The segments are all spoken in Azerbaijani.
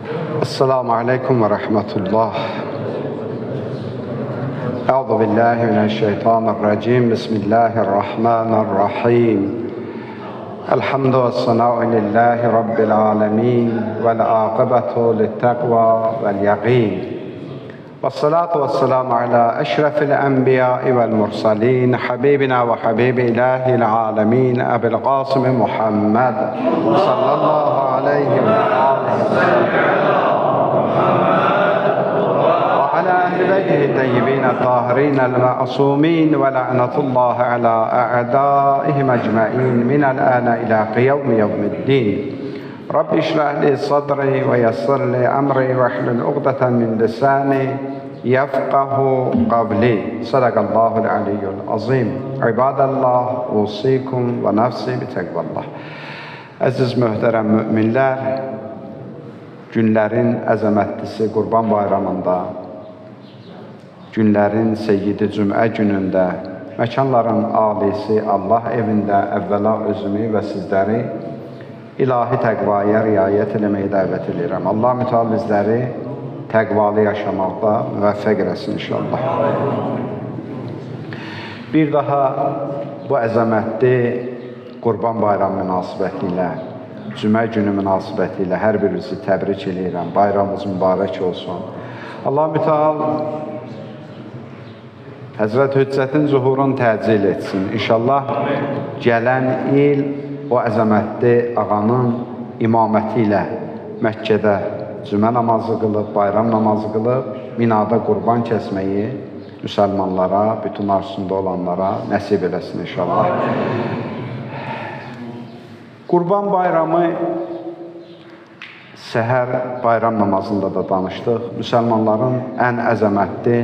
السلام عليكم ورحمة الله. أعوذ بالله من الشيطان الرجيم. بسم الله الرحمن الرحيم. الحمد والثناء لله رب العالمين والعاقبة للتقوى واليقين والصلاة والسلام على أشرف الأنبياء والمرسلين حبيبنا وحبيب إله العالمين أبي القاسم محمد صلى الله عليه وآله وعلى أهل بيته الطيبين الطاهرين المعصومين ولعنة الله على أعدائهم أجمعين من الآن إلى يوم الدين. رب اشرح لي صدري ويسر لي أمري واحلل عقدة من لساني يفقه قولي. صدق الله العلي العظيم. عباد الله أوصيكم ونفسي بتقوى الله. Əziz möhtərəm müminlər, günlərin əzəmətlisi Qurban Bayramında, günlərin seyyidi Cümə günündə, məkanların alisi Allah evində əvvəla özümü və sizləri ilahi təqvaya riayət eləməyi dəvət edirəm. Allah mütəal bizləri təqvalı yaşamaqda müvəffəq eləsin inşallah. Bir daha bu əzəmətli Qurban Bayramı münasibəti ilə, Cümə günü münasibəti ilə hər birinizi təbrik edirəm. Bayramınız mübarək olsun. Allah mütəal Həzrət Hüccətin zuhurunu təcil etsin. İnşallah gələn il o əzəmətli ağanın imaməti ilə Məkkədə Cümə namazı qılıb, bayram namazı qılıb, Minada qurban kəsməyi müsəlmanlara, bütün arzusunda olanlara nəsib eləsin inşallah. Qurban bayramı səhər bayram namazında da danışdıq. Müsəlmanların ən əzəmətli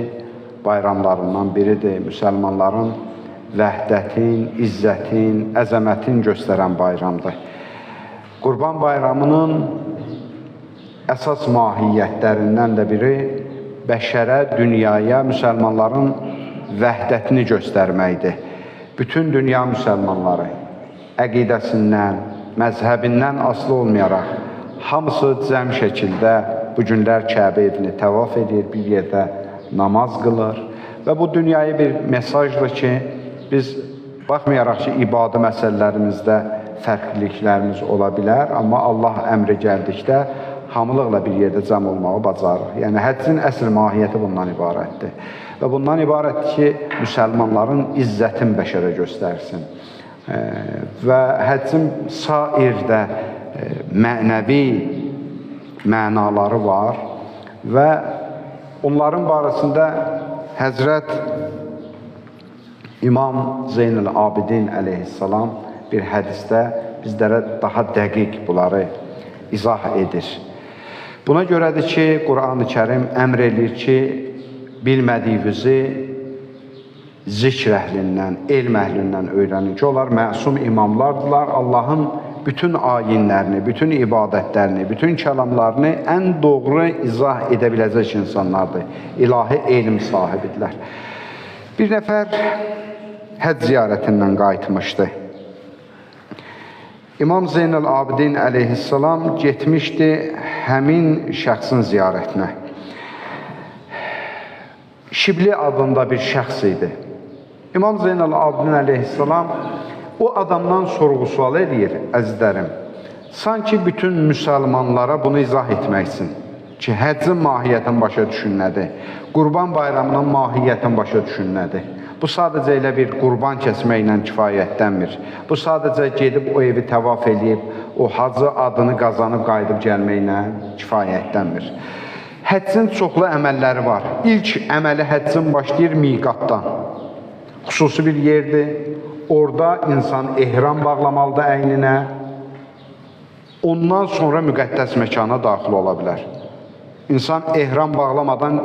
bayramlarından biridir. Müsəlmanların vəhdətin, izzətin, əzəmətin göstərən bayramdır. Qurban bayramının əsas mahiyyətlərindən də biri bəşərə, dünyaya müsəlmanların vəhdətini göstərməkdir. Bütün dünya müsəlmanları əqidəsindən, məzhəbindən asılı olmayaraq hamısı cəm şəkildə bu günlər Kəbə evini təvaf edir, bir yerdə namaz qılır və bu dünyaya bir mesajdır ki, biz baxmayaraq ki, ibadə məsələlərimizdə fərqliliklərimiz ola bilər, amma Allah əmri gəldikdə hamılıqla bir yerdə cəm olmağı bacarır. Yəni, həccin əsl mahiyyəti bundan ibarətdir. Və bundan ibarətdir ki, müsəlmanların izzətin bəşərə göstərsin. Və həccin sairdə mənəvi mənaları var və onların barəsində Həzrət İmam Zeynəl Abidin əleyhissalam bir hədisdə bizlərə daha dəqiq bunları izah edir. Buna görədir ki, Quran-ı Kərim əmr edir ki, bilmədiyinizi zikr əhlindən, elm əhlindən öyrənin ki, onlar məsum imamlardırlar. Allahın bütün ayinlərini, bütün ibadətlərini, bütün kəlamlarını ən doğru izah edə biləcək insanlardır. İlahi elm sahibidirlər. Bir nəfər həcc ziyarətindən qayıtmışdı. İmam Zeynəl Abidin əleyhissalam getmişdi həmin şəxsin ziyarətinə. Şibli adında bir şəxs idi. İmam Zeynəl Abidin əleyhissalam o adamdan sorğu-sual edir, əzizlərim. Sanki bütün müsəlmanlara bunu izah etməksin ki, həccin mahiyyətin başa düşün nədir? Qurban bayramının mahiyyətin başa düşün nədir? Bu sadəcə elə bir qurban kəsməklə kifayətlənmir. Bu sadəcə gedib o evi təvaf edib, o hacı adını qazanıb qayıdıb gəlməklə kifayətlənmir. Həccin çoxlu əməlləri var. İlk əməli həccin başlayır miqatdan. Xüsusi bir yerdir. Orada insan ehram bağlamalıdır əyninə. Ondan sonra müqəddəs məkana daxil ola bilər. İnsan ehram bağlamadan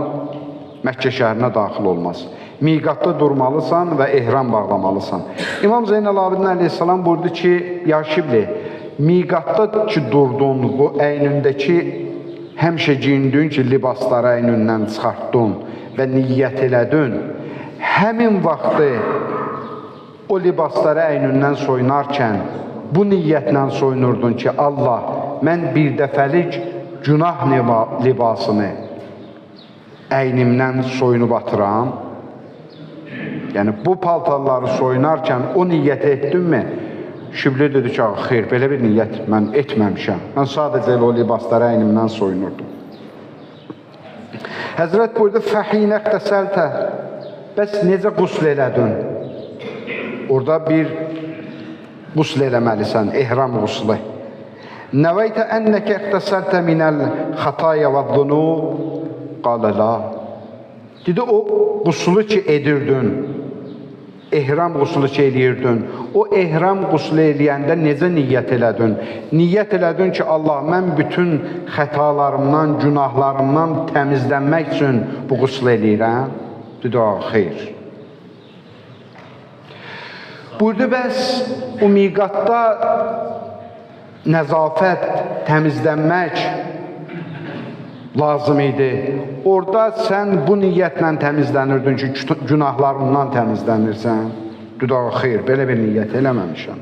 Məkkə şəhərinə daxil olmaz. Miqatda durmalısan və ehram bağlamalısan. İmam Zeynəl Abidin əleyhissalam buyurdu ki, ya Şibli, miqatda ki durdun, bu əynindəki həmişə giyindiyin ki, libasları əynindən çıxartdın və niyyət elədin, həmin vaxtı o libasları əynindən soyunarkən bu niyyətlə soyunurdun ki, Allah, mən bir dəfəlik günah libasını əynimdən soyunub atıram. Yəni bu paltarları soyunarkən o niyyət etdimmi? Şibli dedi ki, xeyr, belə bir niyyət mən etməmişəm. Mən sadəcə o libasları əynimdən soyunurdum. Həzrət buyurdu, fəhinə əqtəsəltə, bəs necə qusl elədin? Orada bir qusl eləməlisən, ehram quslu. Nəvəytə ənəkə əqtəsəltə minəl xataya və dhunub, qalə la. Dedi, o quslu ki edirdin, ehram quslu ki eləyirdin, o ehram quslu eləyəndə necə niyyət elədin? Niyyət elədin ki, Allah, mən bütün xətalarımdan, günahlarımdan təmizlənmək üçün bu quslu eləyirəm. Dedi, xeyr. Burada bəs o miqatda nəzafət, təmizlənmək lazım idi. Orada sən bu niyyətlə təmizlənirdin ki, günahlarından təmizlənirsən. Düdağı xeyr, belə bir niyyət eləməmişəm.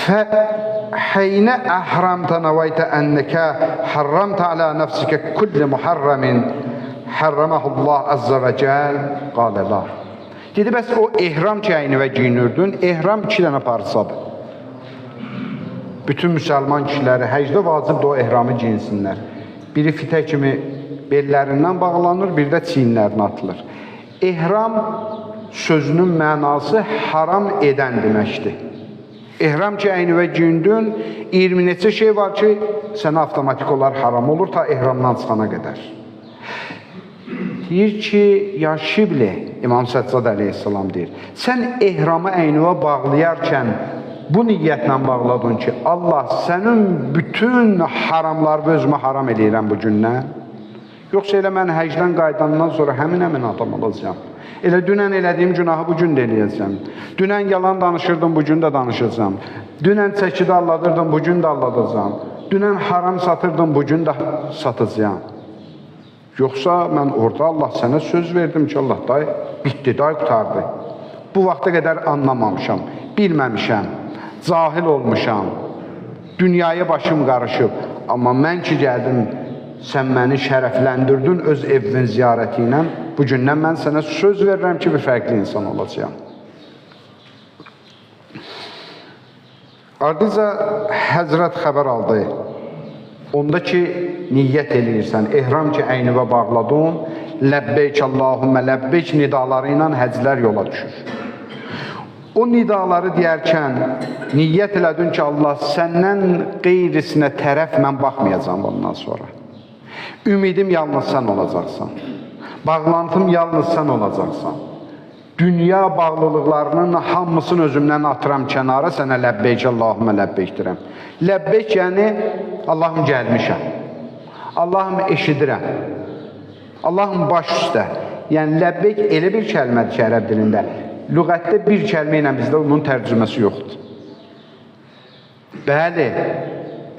Fəhinə əhramtə nəvəytə ənəkə hərramtə alə nəfsikə kulli muharramin hərraməhullah əzzə və cəl qalə la. Dedi, bəs o ehram kəyini və giyinirdin, ehram 2 dənə parçadır. Bütün müsəlman kişiləri həcdə vacibdir o ehramı giyinsinlər. Biri fitə kimi bellərindən bağlanır, bir də çiyinlərinə atılır. Ehram sözünün mənası haram edən deməkdir. Ehram kəyini və giyindin, 20 neçə şey var ki, sənə avtomatik olar haram olur ta ehramdan çıxana qədər. Deyir ki, ya Şibli, İmam Səccad əleyhissalam deyir, sən ehramı əynivə bağlayarkən bu niyyətlə bağladın ki, Allah sənin bütün haramları özümə haram eləyirəm bu gündən. Yoxsa elə mən həcdən qaydandan sonra həmin adam olacağım. Elə dünən elədiyim günahı bu gün də eləyəcəm. Dünən yalan danışırdım, bu gün də danışacağım. Dünən çəkidə alladırdım, bu gün də alladacağım. Dünən haram satırdım, bu gün də satacağım. Yoxsa mən orada Allah sənə söz verdim ki, Allah day, bitdi, day qutardı. Bu vaxta qədər anlamamışam, bilməmişəm, cahil olmuşam, dünyaya başım qarışıb. Amma mən ki gəldim, sən məni şərəfləndirdin öz evin ziyarəti ilə, bugündən mən sənə söz verirəm ki, bir fərqli insan olacağım. Ardınca Həzrət xəbər aldı. Onda ki, niyyət eləyirsən, ehram ki, əynivə bağladın, ləbbeyk Allahümmə ləbbeyk nidaları ilə həclər yola düşür. O nidaları deyərkən, niyyət elədin ki, Allah səndən qeyrisinə tərəf mən baxmayacam ondan sonra. Ümidim yalnız sən olacaqsan. Bağlantım yalnız sən olacaqsan. Dünya bağlılıqlarının hamısını özümdən atıram kənara, sənə ləbbeyk Allahümmə ləbbeyk deyirəm. Ləbbeyk yəni Allahım gəlmişəm. Allahım eşidirəm. Allahım baş üstə. Yəni ləbbeyk elə bir kəlmədir ki, ərəb dilində. Lüğətdə bir kəlmə ilə bizdə onun tərcüməsi yoxdur. Bəli,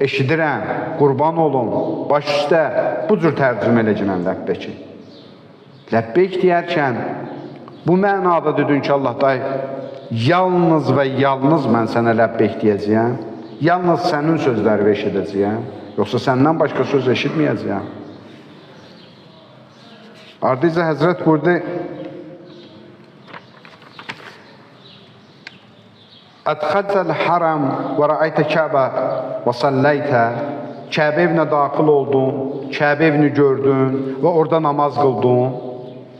eşidirəm, qurban olun, baş üstə, bu cür tərcümə eləcəm ləbbeyki. Ləbbeyk deyərkən, bu mənada dedin ki, Allah day, yalnız və yalnız mən sənə ləbbeyk deyəcəyəm, yalnız sənin sözləri eşidəcəyəm, yoxsa səndən başqa söz eşitməyəcəyəm. Ardınca Həzrət buyurdu, Ədxəltəl haram və rəaytə Kəbə və salləytə, Kəbə evinə daxil oldun, Kəbə evini gördün və orada namaz qıldın.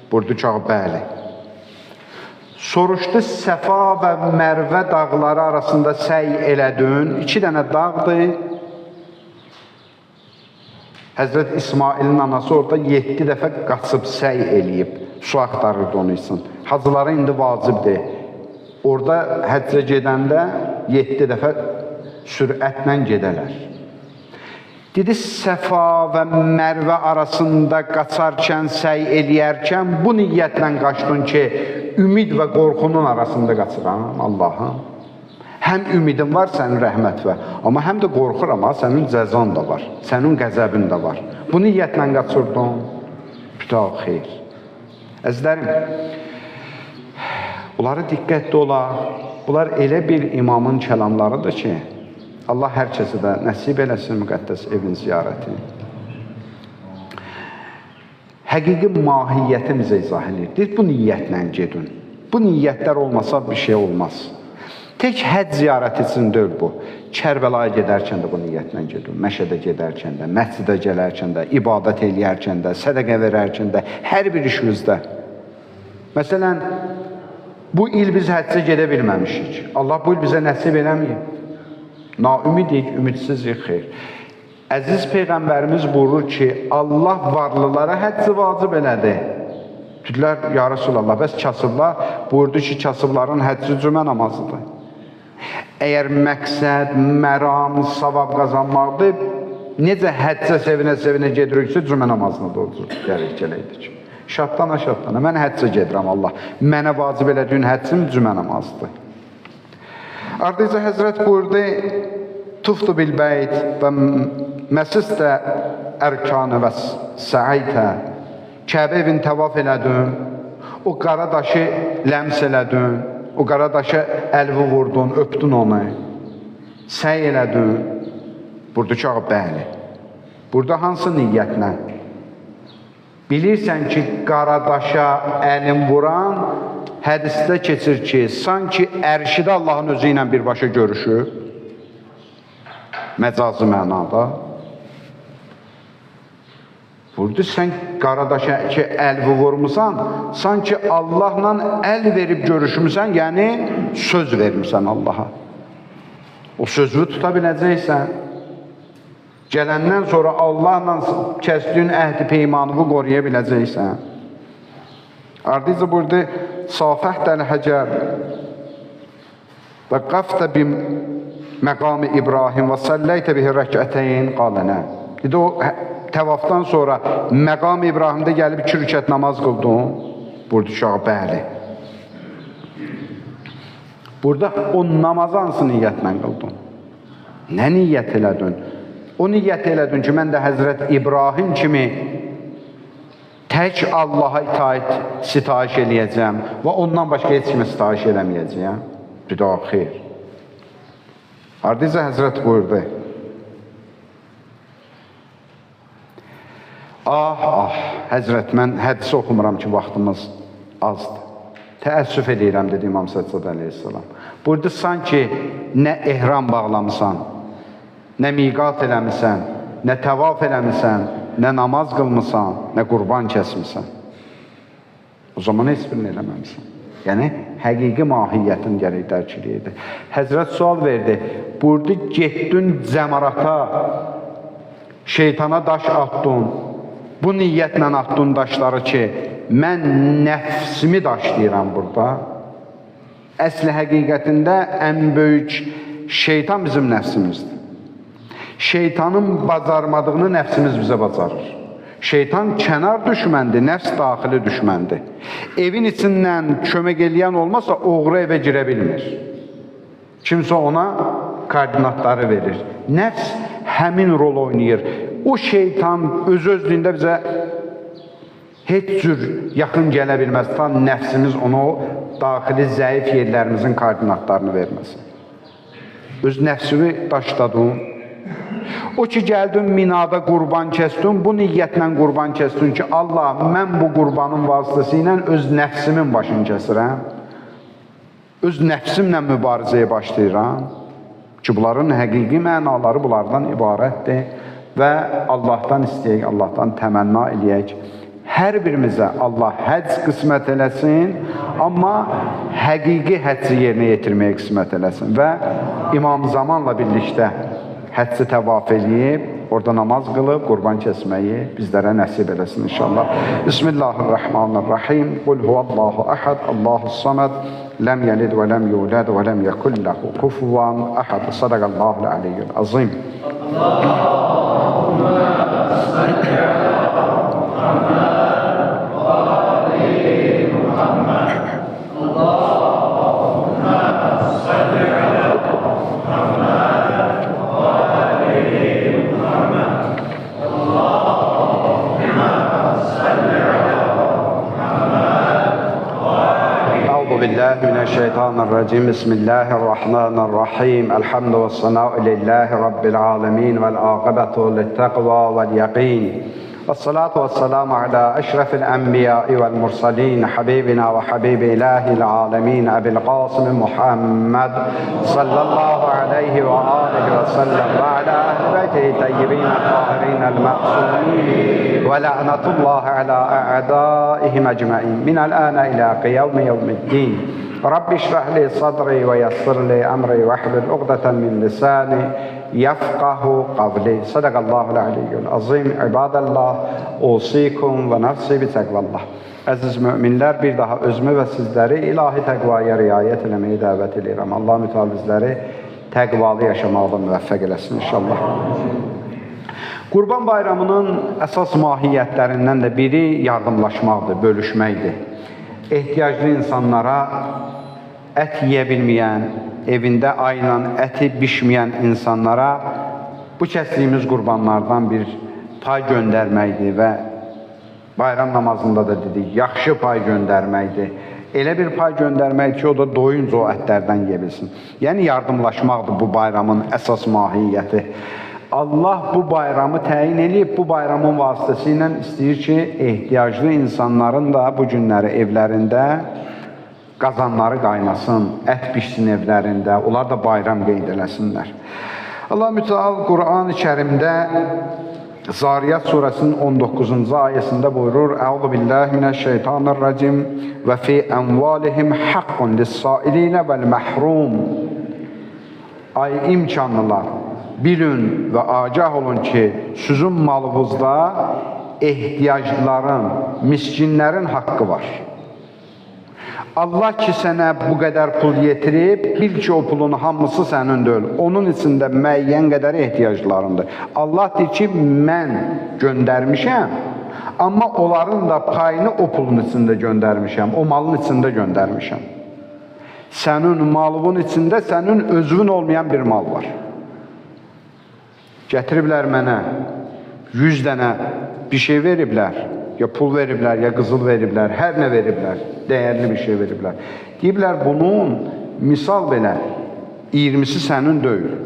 Buyurdu ki, bəli. Soruşdu, Səfa və Mərvə dağları arasında səy elədin. 2 dənə dağdır. Həzrət İsmailin anası orada 7 dəfə qaçıb səy eləyib. Su axtarırdı onu üçün. Hacılara indi vacibdir. Orada həccə gedəndə 7 dəfə sürətlə gedələr. Dedi, Səfa və Mərvə arasında qaçarkən, səy eləyərkən bu niyyətlə qaçdın ki, ümid və qorxunun arasında qaçıram Allahım. Həm ümidim var sənin rəhmət və, amma həm də qorxuram, sənin cəzan da var, sənin qəzəbin də var. Bu niyyətlə qaçırdın, bütöv xeyr. Əzizlərim, bunları diqqətli ola, bunlar elə bir imamın kəlamlarıdır ki, Allah hər kəsə də nəsib eləsin müqəddəs evin ziyarəti. həqiqi mahiyyətimizi izah edir. Deyir, bu niyyətlə gedin. Bu niyyətlər olmasa bir şey olmaz. Tək həcc ziyarəti üçün deyil bu. Kərbəlaya gedərkən də bu niyyətlə gedin. Məşədə gedərkən də, məscidə gələrkən də, ibadət eləyərkən də, sədəqə verərkən də, hər bir işinizdə. Məsələn, bu il biz həccə gedə bilməmişik. Allah bu il bizə nəsib eləməyib. Naumidik, ümidsizlik, xeyr. Əziz Peyğəmbərimiz buyurur ki, Allah varlılara həcci vacib elədi. Dedilər, ya Rasulallah, bəs kasıblar buyurdu ki, kasıbların həcci cümə namazıdır. Əgər məqsəd, məram, savab qazanmaqdır, necə həccə sevinə-sevinə gediriksə, cümə namazına da gəlir, gələydik. Şadlana, mən həccə gedirəm Allah. Mənə vacib elədiyin həccim cümə namazıdır. Ardınca Həzrət buyurdu, tuftu bil beyt və məsistə ərkanı və səaytə. Kəbə evin təvaf elədin, o qara daşı ləms elədin, o qara daşı əlvi vurdun, öpdün onu, səy elədin. Burada ki, bəli. Burada hansı niyyətlə? Bilirsən ki, qara daşa əlin vuran hədisdə keçir ki, sanki ərşidə Allahın özü ilə birbaşa görüşür. Məcazi mənada. Burada sən qaradaşa ki, əlvi vurmusan, sanki Allahla əl verib görüşmüsən, yəni söz vermişsən Allaha. O sözü tuta biləcəksən. Gələndən sonra Allahla kəsdiyin əhdi peymanını qoruya biləcəksən. Ardınca burada safəhdəl həcəb və qafdə bim məqam-ı İbrahim və səlləytə bihi rəkətəyin qalənə. Dedi, o təvafdan sonra məqam-ı İbrahimdə gəlib 2 rükət namaz qıldın. Burada uşağı, bəli. Burada o namazı hansı niyyətlə qıldın? Nə niyyət elədin? O niyyət elədin ki, mən də Həzrət İbrahim kimi tək Allaha itaət sitayiş eləyəcəm və ondan başqa heç kimə sitayiş eləməyəcəyəm. Bir daha xeyr. Ardınca Həzrət buyurdu. Həzrət, mən hədisi oxumuram ki, vaxtımız azdır. Təəssüf edirəm, dedi İmam Səccad əleyhissalam. Burada sanki nə ehram bağlamısan, nə miqat eləmisən, nə təvaf eləmisən, nə namaz qılmısan, nə qurban kəsmisən. O zaman heç birini eləməmisən. Yəni, həqiqi mahiyyətin gərək dərk edirdi. Həzrət sual verdi, burada getdin cəmarata, şeytana daş atdın, bu niyyətlə atdın daşları ki, mən nəfsimi daşlayıram burada. Əsli həqiqətində ən böyük şeytan bizim nəfsimizdir. Şeytanın bacarmadığını nəfsimiz bizə bacarır. Şeytan kənar düşməndir, nəfs daxili düşməndir. Evin içindən kömək eləyən olmazsa, oğru evə girə bilmir. Kimsə ona koordinatları verir. Nəfs həmin rol oynayır. O şeytan öz-özlüyündə bizə heç cür yaxın gələ bilməz. Ta nəfsimiz ona o daxili zəif yerlərimizin koordinatlarını verməsin. Öz nəfsini daşladın. O ki, gəldin minada qurban kəsdin, bu niyyətlə qurban kəsdin ki, Allah, mən bu qurbanın vasitəsi ilə öz nəfsimin başını kəsirəm. Öz nəfsimlə mübarizəyə başlayıram ki, bunların həqiqi mənaları bunlardan ibarətdir və Allahdan istəyək, Allahdan təmənna eləyək. Hər birimizə Allah həcc qismət eləsin, amma həqiqi həcci yerinə yetirməyə qismət eləsin və İmam Zamanla birlikdə həcci təvaf eləyib, orada namaz qılıb, qurban kəsməyi bizlərə nəsib eləsin inşallah. Bismillahirrahmanirrahim. Qul huvallahu ahad, Allahus samad, ləm yəlid və ləm yulad və ləm yekulləhu kufuvan ahad. Sadaqallahul aliyyul azim. Allahümme salli ala Muhammed və ali Muhammed. Allahümme salli ala Muhammed. بالله من الشيطان الرجيم بسم الله الرحمن الرحيم الحمد والصناء لله رب العالمين والعاقبة للتقوى واليقين والصلاة والسلام على أشرف الأنبياء والمرسلين حبيبنا وحبيب إله العالمين أبي القاسم محمد صلى الله عليه وآله وسلم وعلى أهل بيته الطيبين الطاهرين المعصومين ولعنة الله على أعدائهم أجمعين من الآن إلى قيام يوم الدين. رب اشرح لي صدري ويسر لي أمري واحلل عقدة من لساني يفقه قولي. صدق الله العلي العظيم. İbadallah, usikum və nəfsi bi təqvallah. Əziz müminlər, bir daha özümü və sizləri ilahi təqvaya riayət eləməyi dəvət edirəm. Allah mütəal bizləri təqvalı yaşamaqda müvəffəq eləsin inşallah. Qurban bayramının əsas mahiyyətlərindən də biri yardımlaşmaqdır, bölüşməkdir. Ehtiyaclı insanlara ət yeyə bilməyən, evində ayla əti bişməyən insanlara bu kəsdiyimiz qurbanlardan bir pay göndərməkdir və bayram namazında da dedik, yaxşı pay göndərməkdir. Elə bir pay göndərmək ki, o da doyunca o ətlərdən yebilsin. Yəni, yardımlaşmaqdır bu bayramın əsas mahiyyəti. Allah bu bayramı təyin edib, bu bayramın vasitəsilə istəyir ki, ehtiyaclı insanların da bu günləri evlərində qazanları qaynasın, ət pişsin evlərində, onlar da bayram qeyd eləsinlər. Allah mütəal Quran-ı Kərimdə Zariyat surəsinin 19-cu ayəsində buyurur: Əuzu billahi minəşşeytanirracim və fi əmvalihim haqqun lis-sailinə vəl-məhrum. Ay imkanlılar, bilin və agah olun ki, sizin malınızda ehtiyaclıların, miskinlərin haqqı var. Allah ki, sənə bu qədər pul yetirib, bil ki, o pulun hamısı sənin deyil. Onun içində müəyyən qədər ehtiyaclarındır. Allah deyir ki, mən göndərmişəm, amma onların da payını o pulun içində göndərmişəm, o malın içində göndərmişəm. Sənin malının içində sənin özün olmayan bir mal var. Gətiriblər mənə 100 dənə bir şey veriblər. Ya pul veriblər, ya qızıl veriblər, hər nə veriblər, dəyərli bir şey veriblər. Deyiblər, bunun misal belə 20-si sənin deyil,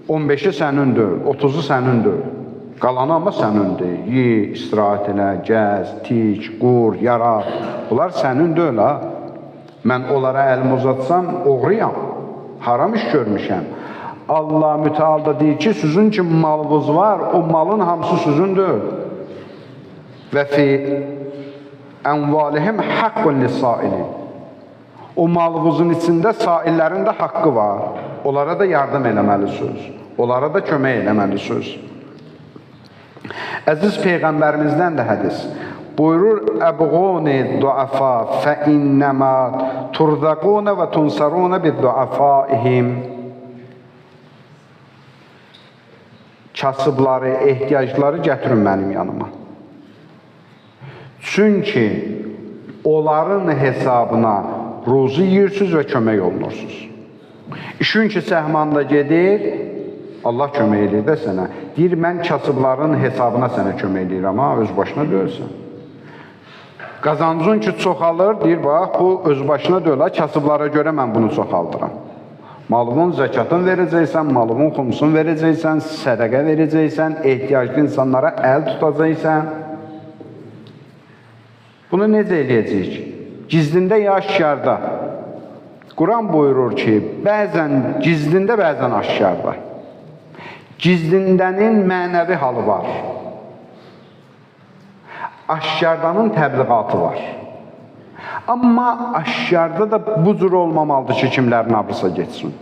15-i sənin deyil, 30-u sənin deyil. Qalanı amma sənindir. Yi, istirahət elə, gəz, tik, qur, yara. Bunlar sənin deyil, ha. Mən onlara əlimi uzatsam, oğruyam, haram iş görmüşəm. Allah mütealda deyir ki, sizin ki malınız var, o malın hamısı sizin deyil. Və fi ənvalihim haqqun lis-sailin. O malınızın içində saillərin də haqqı var. Onlara da yardım eləməlisiniz. Onlara da kömək eləməlisiniz. Əziz Peyğəmbərimizdən də hədis buyurur: Əbğuni duafa fə innəmə turzaquna və tunsaruna bid-duafaihim. Kasıbları, ehtiyacları gətirin mənim yanıma. Çünki onların hesabına ruzu yiyirsiniz və kömək olunursunuz. İşin ki, səhmanda gedir, Allah kömək edir də sənə. Deyir, mən kasıbların hesabına sənə kömək edirəm, ha, öz başına deyilsən. Qazancın ki, çoxalır, deyir, bax, bu öz başına deyil, kasıblara görə mən bunu çoxaldıram. Malının zəkatını verəcəksən, malının xumsunu verəcəksən, sədəqə verəcəksən, ehtiyaclı insanlara əl tutacaqsən. Bunu necə eləyəcəyik? Gizlində ya aşkarda. Quran buyurur ki, bəzən gizlində, bəzən aşkarda. Gizlindənin mənəvi halı var. Aşkardanın təbliğatı var. Amma aşkarda da bu cür olmamalıdır ki, kimlərin abısa geçsin.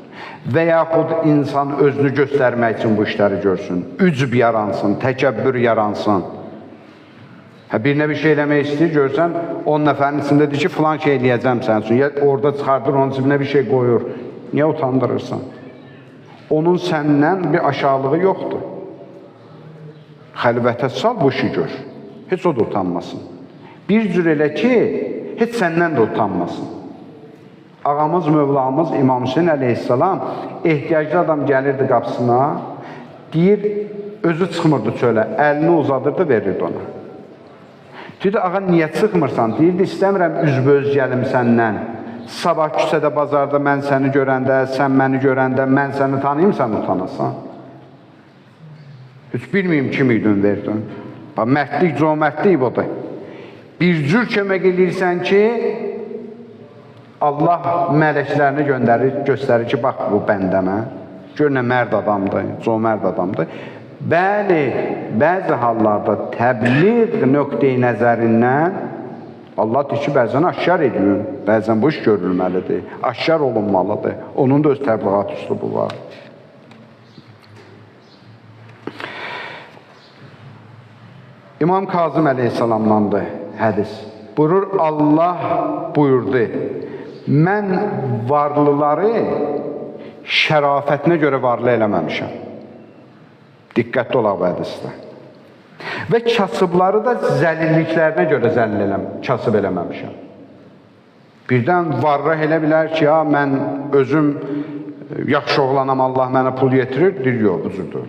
Və yaxud insan özünü göstərmək üçün bu işləri görsün. Ücb yaransın, təkəbbür yaransın. Bir nə bir şey eləmək istəyir, görsən, 10 nəfərin içində deyir ki, filan şey eləyəcəm sən üçün. Ya orada çıxardır, onun cibinə bir şey qoyur. Niyə utandırırsan? Onun səndən bir aşağılığı yoxdur. Xəlvətə sal, bu işi gör. Heç o da utanmasın. Bir cür elə ki, heç səndən də utanmasın. Ağamız, Mövlamız İmam Hüseyin əleyhissalam ehtiyaclı adam gəlirdi qapısına, deyir, özü çıxmırdı çölə, əlini uzadırdı, verirdi ona. Deyirdi, ağa, niyə çıxmırsan? Deyirdi, istəmirəm üzböz gəlim səndən. Sabah küçədə, bazarda mən səni görəndə, sən məni görəndə, mən səni tanıyım, sən utanasan. Heç bilməyim kim idin verdin. Bax, mərdlik, cömərdlik budur. Bir cür kömək edirsən ki, Allah mələklərini göstərir ki, bax, bu bəndəmə. Gör nə mərd adamdır, cömərd adamdır. Bəli, bəzi hallarda təbliğ nöqteyi nəzərindən Allah deyir ki, bəzən aşkar edin, bəzən bu iş görülməlidir, aşkar olunmalıdır. Onun da öz təbliğat üslubu var. İmam Kazım əleyhissalamdandır hədis. Buyurur, Allah buyurdu, mən varlıları şərafətinə görə varlı eləməmişəm. Diqqətli olaq bu hədisdə. Və kasıbları da zəlilliklərinə görə kasıb eləməmişəm. Birdən varrah elə bilər ki, ya, mən özüm yaxşı oğlanam, Allah mənə pul yetirir, deyir, yox, bu cürdür.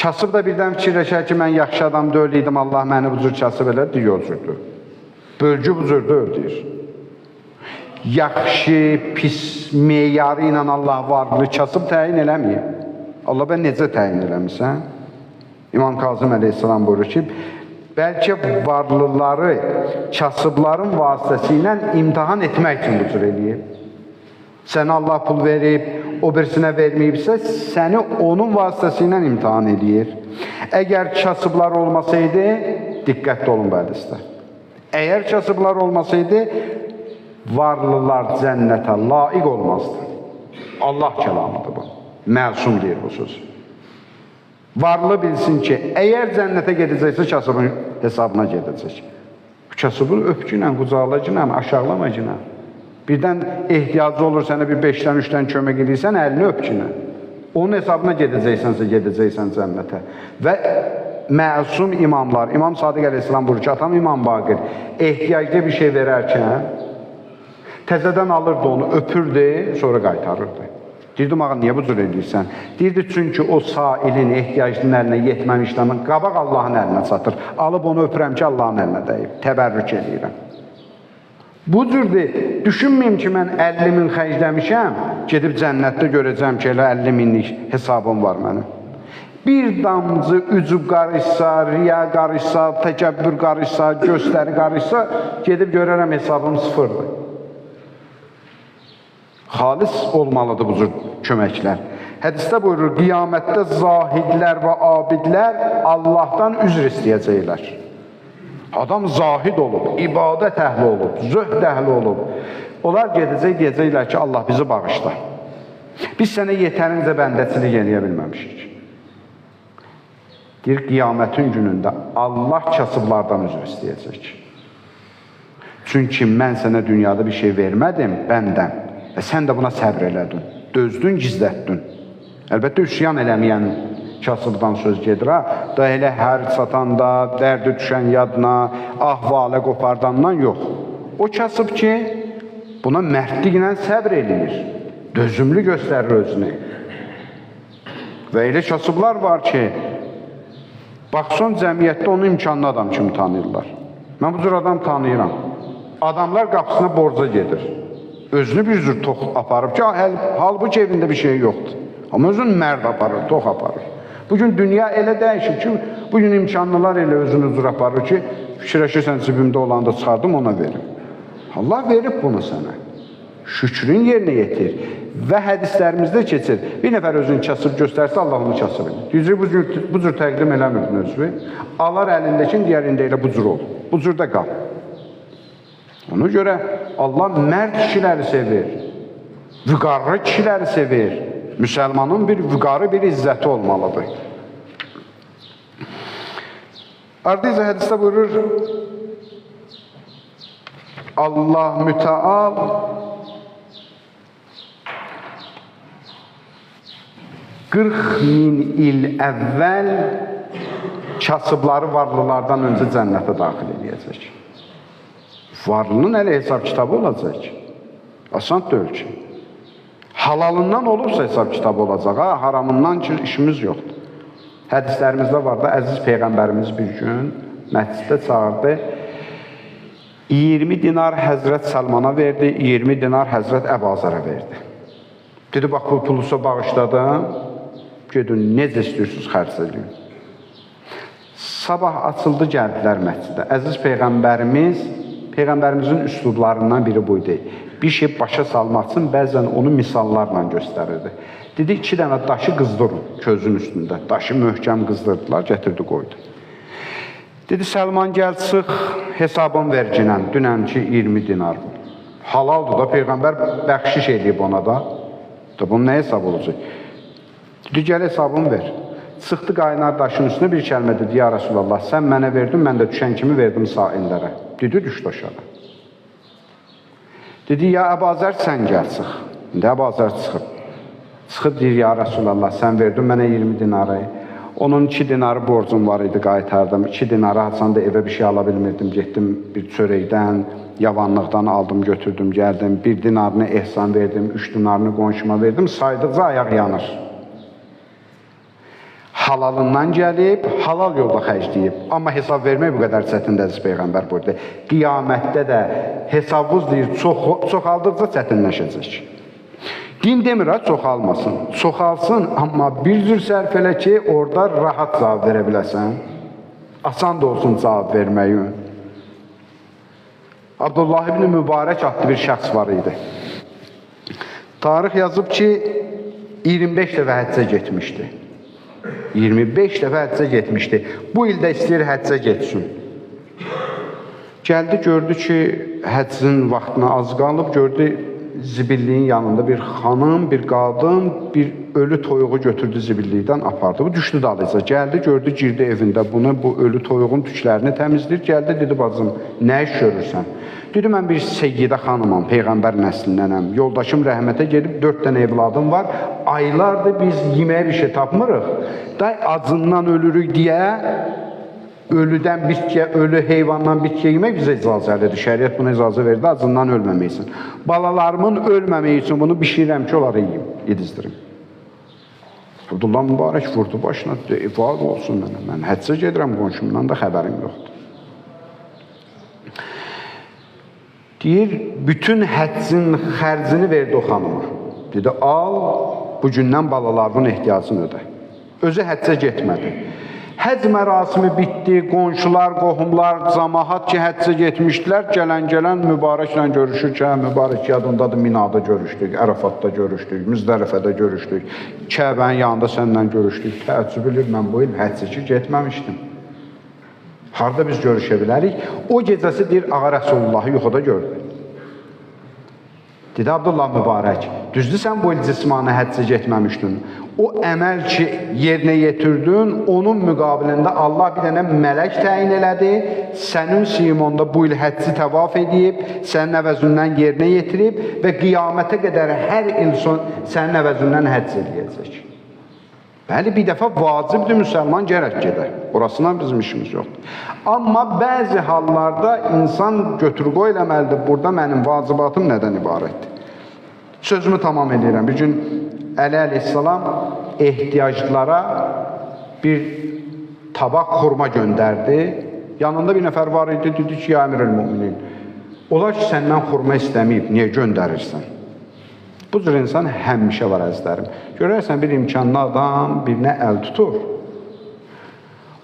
Kasıb da birdən fikirləşər ki, mən yaxşı adam deyil idim, Allah məni bu cür kasıb elər, deyir, yox, cürdür. Bölgü bu cürdür, deyir. Yaxşı, pis meyarı ilə Allah varlığı kasıb təyin eləməyib. Allah bən necə təyin eləmirsən? İmam Kazım əleyhissalam buyurur ki, bəlkə varlıları kasıbların vasitəsilə imtihan etmək üçün bu cür eləyib. Sənə Allah pul verib, o birisinə verməyibsə, səni onun vasitəsilə imtihan edir. Əgər kasıblar olmasaydı, diqqətli olun bu hədisdə. Əgər kasıblar olmasaydı, varlılar cənnətə layiq olmazdı. Allah kəlamıdır bu. Məsum deyir bu söz. Varlı bilsin ki, əgər cənnətə gedəcəksə, kasıbın hesabına gedəcək. Kasıbın öpkünlə, qucaqlacınla, aşağılamacınla. Birdən ehtiyacı olur, sənə bir 5-dən 3-dən kömək edirsən, əlini öpkünlə. Onun hesabına gedəcəksənsə, gedəcəksən cənnətə. Və məsum imamlar, İmam Sadiq əleyhissalam buyurur ki, atam İmam Baqir, ehtiyacda bir şey verərkən, təzədən alırdı onu, öpürdü, sonra qaytarırdı. Deyirdim, ağa, niyə bu cür edirsən? Deyirdi, çünki o sailin ehtiyacının əlinə yetməmişdən qabaq Allahın əlinə çatır. Alıb onu öpürəm ki, Allahın əlinə dəyib, təbərrük edirəm. Bu cürdür, düşünməyim ki, mən 50 min xərcləmişəm, gedib cənnətdə görəcəm ki, elə 50 minlik hesabım var mənim. Bir damcı ücub qarışsa, riya qarışsa, təkəbbür qarışsa, göstəri qarışsa, gedib görərəm hesabım sıfırdır. Xalis olmalıdır bu cür köməklər. Hədisdə buyurur, qiyamətdə zahidlər və abidlər Allahdan üzr istəyəcəklər. Adam zahid olub, ibadət əhli olub, zöhd əhli olub. Onlar gedəcək, deyəcəklər ki, Allah bizi bağışla. Biz sənə yetərincə bəndəçilik eləyə bilməmişik. Deyir, qiyamətin günündə Allah kasıblardan üzr istəyəcək. Çünki mən sənə dünyada bir şey vermədim, bəndəm. Və sən də buna səbr elədin, dözdün, gizlətdin. Əlbəttə, üsyan eləməyən kasıbdan söz gedir, da elə hər satanda, dərdi düşən yadına, ahvalə qopardandan yox. O kasıb ki, buna mərdliklə səbr eləyir, dözümlü göstərir özünü. Və elə kasıblar var ki, baxson cəmiyyətdə onu imkanlı adam kimi tanıyırlar. Mən bu cür adam tanıyıram. Adamlar qapısına borca gedir. Özünü bir cür tox aparıb ki, halbuki evində bir şey yoxdur. Amma özünü mərd aparır, tox aparır. Bugün dünya elə dəyişir ki, bugün imkanlılar elə özünü cür aparır ki, fikirləşirsən cibimdə olanı da çıxardım, ona verim. Allah verib bunu sənə. Şükrün yerinə yetir. Və hədislərimizdə keçir. Bir nəfər özünü kasıb göstərsə, Allah onu kasıb edir. Düzü bu cür təqdim eləmirdin özü. Alar əlindəkin, digərində elə bu cür ol. Bu cürdə qal. Ona görə Allah mərd kişiləri sevir, vüqarlı kişiləri sevir. Müsəlmanın bir vüqarı, bir izzəti olmalıdır. Ardınca hədisdə buyurur, Allah mütəal $40.000 il əvvəl kasıbları varlılardan öncə cənnətə daxil edəcək. Varlının ələ hesab kitabı olacaq. Asan deyil ki. Halalından olubsa hesab kitabı olacaq. Haramından ki, işimiz yoxdur. Hədislərimizdə var da, əziz Peyğəmbərimiz bir gün məsciddə çağırdı. 20 dinar Həzrət Səlmana verdi, 20 dinar Həzrət Əbazara verdi. Dedi, bax, bu pulusa bağışladım. Gedin, necə istəyirsiniz xərc edin. Sabah açıldı, gəldilər məscidə. Əziz Peyğəmbərimizin üslublarından biri bu idi. Bir şey başa salmaq üçün bəzən onu misallarla göstərirdi. Dedi, 2 dənə daşı qızdırın közün üstündə. Daşı möhkəm qızdırdılar, gətirdi, qoydu. Dedi, Səlman gəl, çıx, hesabın verginən, dünənki 20 dinar bu. Halaldır da, Peyğəmbər bəxşiş edib ona da. Bunun nə hesab olacaq? Dedi, gəl hesabını ver. Sıxdı qaynar daşın üstünə bir kəlmə dedi, ya Rasulallah, sən mənə verdin, mən də düşən kimi verdim saillərə. Dedi, düşdü aşağı. Dedi, ya Əbazər, sən gəl, çıx. İndi Əbazər çıxıb. Çıxıb deyir, ya Rasulallah, sən verdin mənə 20 dinarı. Onun 2 dinarı borcum var idi, qaytardım. 2 dinarı haçan da evə bir şey ala bilmirdim. Getdim bir çörəkdən, yavanlıqdan aldım, götürdüm, gəldim. 1 dinarını ehsan verdim, 3 dinarını qonşuma verdim. Saydıqca ayaq yanır. Halalından gəlib, halal yolda xərcləyib. Amma hesab vermək bu qədər çətindir, Peyğəmbər buyurdu. Qiyamətdə də hesabınız deyir, çoxaldıqca çətinləşəcək. Din demir, çoxalmasın. Çoxalsın, amma bir cür sərf elə ki, orada rahat cavab verə biləsən. Asan da olsun cavab verməyin. Abdullah ibn Mübarək adlı bir şəxs var idi. Tarix yazıb ki, 25 dəfə həccə getmişdi. 25 dəfə həccə getmişdi. Bu ildə istəyir həccə getsin. Gəldi, gördü ki, həccin vaxtına az qalıb, gördü zibilliyin yanında bir xanım, bir qadın, bir ölü toyuğu götürdü zibillikdən apardı. Bu düşdü dalıca. Gəldi, gördü, girdi evində bunu, bu ölü toyuğun tüklərini təmizləyir. Gəldi, dedi, bacım, nə iş görürsən? Dedi, mən bir seyyidə xanımam, Peyğəmbər nəslindənəm. Yoldaşım rəhmətə gedib, 4 dənə evladım var. Aylardır biz yeməyə bir şey tapmırıq. Day acından ölürük deyə, ölüdən bitkiyə, ölü heyvandan bitkiyə yemək bizə icazə verdi. Şəriət buna icazə verdi, acından ölməmək üçün. Balalarımın ölməmək üçün bunu bişirirəm ki, onları yiyeyim, yedizdirim. Abdullah Mübarək vurdu başına, ifade olsun mənə. Mən həccə gedirəm, qonşumdan da xəbərim yoxdur. Deyir, bütün həccin xərcini verdi o xanıma. Dedi, al, bu gündən balalarının ehtiyacını ödə. Özü həccə getmədi. Həcc mərasimi bitdi, qonşular, qohumlar, cəmahat ki, həccə getmişdilər, gələn Mübarəklə görüşür. Mübarək yadındadır, Minada görüşdük, Ərafatda görüşdük, Müzdəlifədə görüşdük, Kəbənin yanında səndən görüşdük. Təəccüb edir, mən bu il həccə ki, getməmişdim. Harada biz görüşə bilərik? O gecəsi deyir, Ağa Rəsulullahı yuxuda gördü. Dedi, Abdullah Mübarək, düzdür sən bu il cismanə həccə getməmişdin. O əməl ki, yerinə yetirdin, onun müqabilində Allah bir dənə mələk təyin elədi, sənin simonda bu il həcci təvaf edib, sənin əvəzündən yerinə yetirib və qiyamətə qədər hər il sənin əvəzündən həcc edəcək. Bəli, bir dəfə vacibdir, müsəlman gərək gedər. Orasından bizim işimiz yoxdur. Amma bəzi hallarda insan götür-qoy eləməlidir. Burada mənim vacibatım nədən ibarətdir? Sözümü tamam edirəm. Bir gün Əli əleyhissalam ehtiyaclara bir tabaq xurma göndərdi. Yanında bir nəfər var idi, dedi ki, ya əmir-ül-müminin, olar ki, səndən xurma istəməyib, niyə göndərirsən? Bu cür insan həmişə var əzlərim. Görərsən, bir imkanlı adam birinə əl tutur.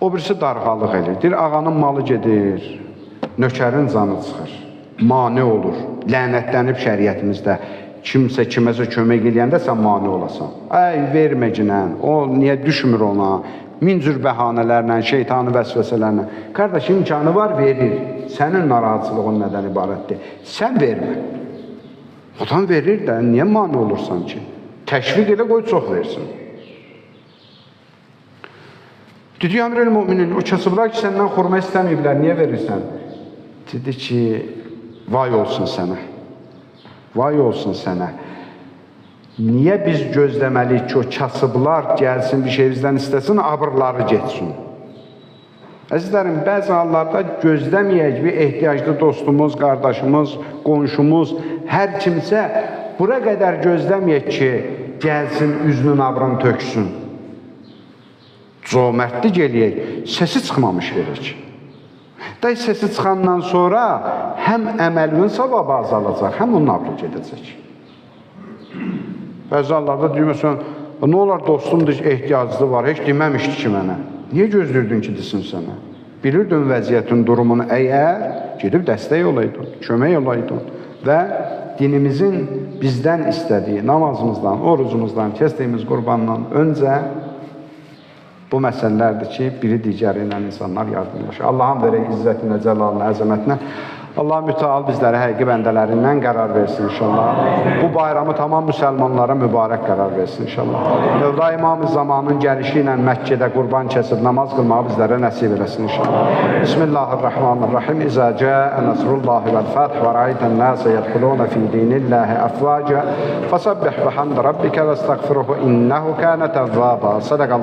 O birisi darğalıq edir. Deyir, ağanın malı gedir, nökərin canı çıxır, mane olur. Lənətlənib şəriətimizdə. Kimsə kiməsə kömək eləyəndə sən mane olasan. Ey, vermə cinən, o niyə düşmür ona? Min cür bəhanələrlə, şeytanı vəsvəsələrlə. Qardaş, imkanı var, verir. Sənin narahatçılığın nədən ibarətdir? Sən vermə. Odan verir də, niyə mane olursan ki? Təşviq elə, qoy çox versin. Dedi, əmr-el-müminin, o kasıblar ki, səndən xurma istəməyiblər, niyə verirsən? Dedi ki, vay olsun sənə. Vay olsun sənə. Niyə biz gözləməliyik ki, o kasıblar gəlsin, bir şey bizdən istəsin, abırları getsin? Əzizlərim, bəzi hallarda gözləməyək bir ehtiyaclı dostumuz, qardaşımız, qonşumuz, hər kimsə bura qədər gözləməyək ki, gəlsin, üzünün abrını töksün. Cömərtlik eləyək, səsi çıxmamış verir. Day səsi çıxandan sonra həm əməlinin savabı azalacaq, həm onun abrı gedəcək. Bəzi hallarda deyirsən, nə olar dostumdur, ehtiyaclı var, heç deməmişdi ki mənə. Niyə gözləyirdin ki, desin sənə? bilirdin vəziyyətin, durumunu, əgər gedib dəstək olaydın, kömək olaydın və dinimizin bizdən istədiyi namazımızdan, orucumuzdan, kəsdiyimiz qurbandan öncə bu məsələlərdir ki, biri digəri ilə insanlar yardımlaşır. Allahın verək izzətinə, cəlalına, əzəmətinə. Allah mütəal bizlərə həqiqi bəndələrindən qərar versin inşallah. Bu bayramı tamam müsəlmanlara mübarək qərar versin inşallah. Mövla İmam-ı Zamanın gəlişi ilə Məkkədə qurban kəsib namaz qılmağı bizlərə nəsib eləsin inşallah. Bismillahirrahmanirrahim. İzə cəə nəsrullahi vəl-fəth və rəaytən nəsə yədxulunə fi dinillahi əfvacə fəsəbbih bihamdi rabbikə və estəğfiruhu innəhu kənə təvvaba. Sədəqəllah.